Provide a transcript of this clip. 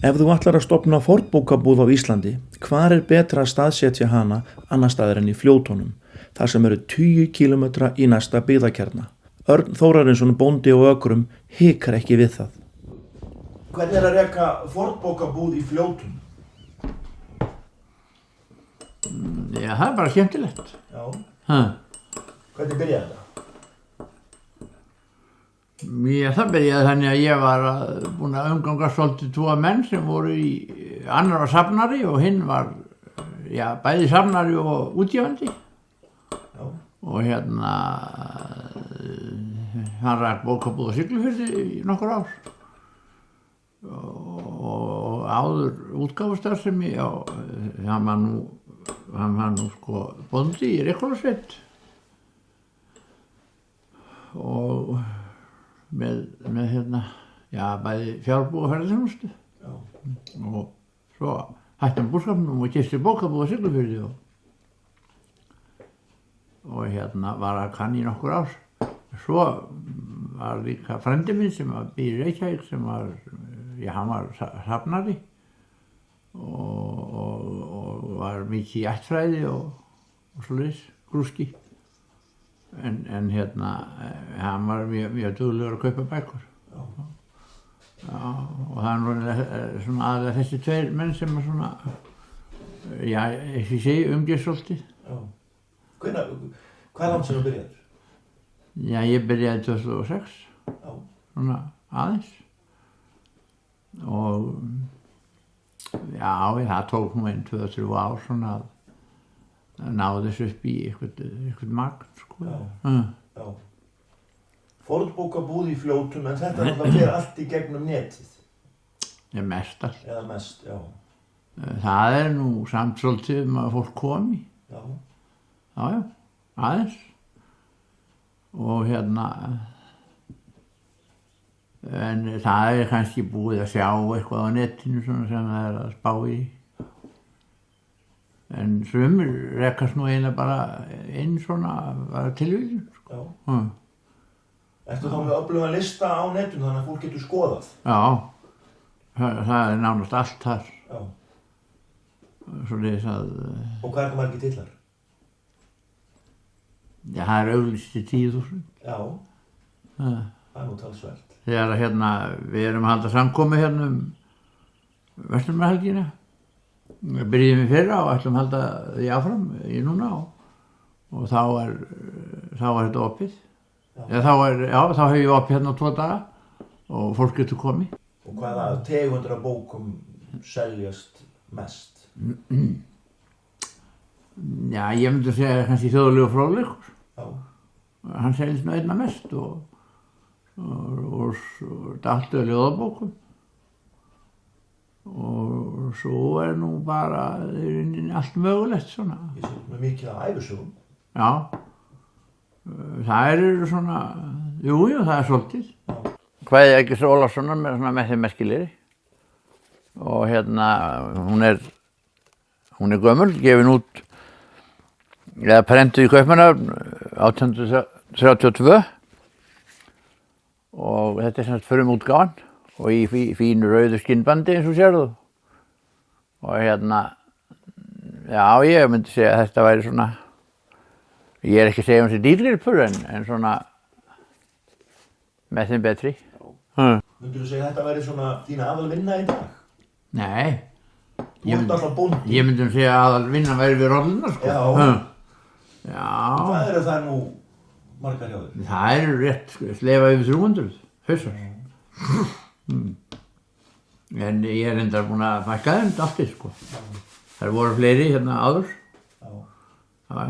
Ef þú ætlar að stofna fornbókabúð á Íslandi, hvar betra að staðsetja hana annar staðar en í Fljótunum, þar sem eru 10 kílómetra í næsta byggðakjarna. Örn Þórarinsson bóndi og ökrum hikar ekki við það. Hvernig að reka fornbókabúð í Fljótum? Já, það bara skemmtilegt. Já. Ha. Hvernig byrjaði þetta? Það byrjaði þannig að ég var búinn að umgangast svolítið 2 menn sem voru annar var safnari og hinn var, bæði safnari og útgefandi. Já. Og hann rak bókabúð á Siglufirði í nokkur ár. Og áður útgáfustarfsemi, hann var nú sko bóndi í Reykhólasveit. Og með bæði fjárbú og ferðarþjónustu. Og svo hætti hann búskapnum og keypti bókabúð á Siglufirði og var að kann í nokkur ár. Svo var líka frændi minn sem býr í Reykjavík sem hann var safnari og var mikið í ættfræði og svoleiðis, grúski. En hann var mjög duglegur að kaupa bækur. Já, og það svona aðlega þessi 2 menn sem svona, ég segi umgjörð svolítið. Já. Hvað langt sem þú byrjaðir? Já, ég byrjaði 2006. Já. Svona aðeins. Og það tók nú 2-3 ár svona að náði þessu upp í eitthvað magn, sko. Já. Fornbókabúð í Fljótum, en þetta náttúrulega fer allt í gegnum netið. Já, mest allt. Eða mest, já. Það nú samt svolítið að fólk komi. Já. Já, aðeins. Og en það kannski búið að sjá eitthvað á netinu svona sem það að spá í. En sumir rekast nú eiginlega bara inn svona bara tilvíðin, sko. Já. Ertu þá með öflugan lista á netinu þannig að fólk getur skoðað? Já, það nánast allt þar. Já. Svoleiðis að... Og hvað það margir titlar? Já, það auglýst í 10.000. Já, það nú talsvert. Þegar við erum að halda samkomu Vesturlandshelgina. Við byrjuðum í fyrra og ætlum að halda því áfram í núna og þá þetta opið. Þá hef ég opið 2 daga og fólk getur komið. Og hvaða tegundir af bókum seljast mest? Já, ég myndi segja kannski þjóðlegur fróðleikur. Já. Hann seljast nú einna mest og allt ljóðabókum. Og svo nú bara allt mögulegt svona. Ég sé með mikið af ævisögum. Já, það svona, jú, það svolítið. Kvæði Eggerts Ólafssonar með þeim merkilegri. Og hún gömul, gefin út, eða prentuð í Kaupmannahöfn 1832. Og þetta semst frumútgáfan. Og í fínu rauðu skinnbandi eins og sérðu. Og ég myndi segja að þetta væri svona, ég ekki að segja þessi dýrgripur en svona með þeim betri. Myndirðu segja að þetta væri svona þína aðalvinna í dag? Nei. Þú ert alltaf bóndi. Ég myndi segja að aðalvinna væri við rollurnar, sko. Já. Hvað það nú margar hjá þér? Það rétt, slefa yfir 300 hausar. En ég reyndar búinn að fækka þeim aftur, sko. Það voru fleiri áður. Já.